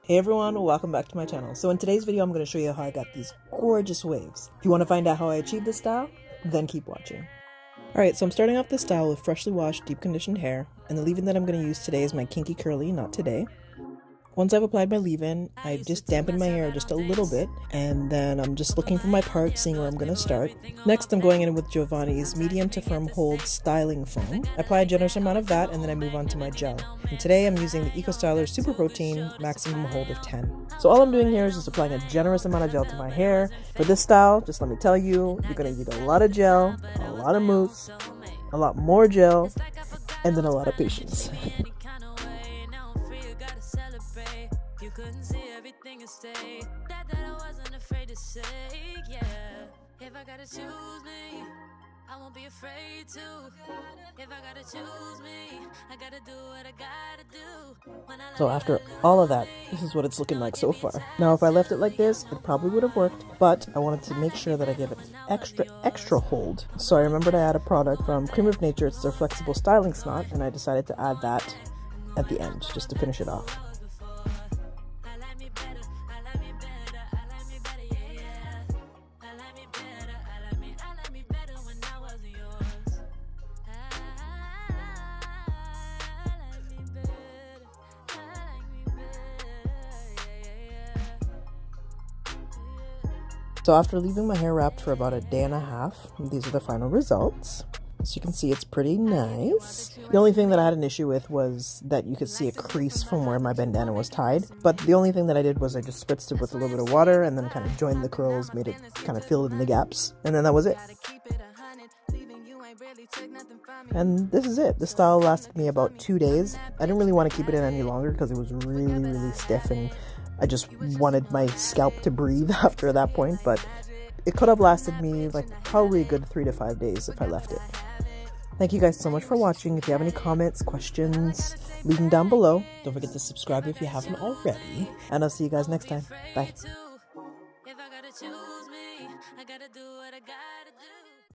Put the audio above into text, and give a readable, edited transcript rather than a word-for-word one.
Hey everyone, welcome back to my channel. So in today's video, I'm going to show you how I got these gorgeous waves. If you want to find out how I achieved this style, then keep watching. Alright, so I'm starting off this style with freshly washed, deep conditioned hair, and the leave-in that I'm going to use today is my Kinky Curly, not today. Once I've applied my leave-in, I just dampened my hair just a little bit, and then I'm just looking for my part, seeing where I'm going to start. Next, I'm going in with Giovanni's medium to firm hold styling foam. I apply a generous amount of that, and then I move on to my gel. And today I'm using the Eco Styler Super Protein maximum hold of 10. So all I'm doing here is just applying a generous amount of gel to my hair. For this style, just let me tell you, you're going to need a lot of gel, a lot of mousse, a lot more gel, and then a lot of patience. Couldn't see everything and stay that I wasn't afraid to say, yeah. If I gotta choose me, I won't be afraid to. If I gotta choose me, I gotta do what I gotta do. So after all of that, this is what it's looking like so far. Now if I left it like this, it probably would have worked, but I wanted to make sure that I give it extra hold. So I remembered I had a product from Creme of Nature, it's their flexible styling snot, and I decided to add that at the end just to finish it off. So after leaving my hair wrapped for about a day and a half, these are the final results. As you can see, it's pretty nice. The only thing that I had an issue with was that you could see a crease from where my bandana was tied. But the only thing that I did was I just spritzed it with a little bit of water and then kind of joined the curls, made it kind of fill in the gaps. And then that was it. And this is it. The style lasted me about 2 days. I didn't really want to keep it in any longer because it was really stiff and I just wanted my scalp to breathe after that point, but it could have lasted me like probably a good 3 to 5 days if I left it. Thank you guys so much for watching. If you have any comments, questions, leave them down below. Don't forget to subscribe if you haven't already, and I'll see you guys next time. Bye.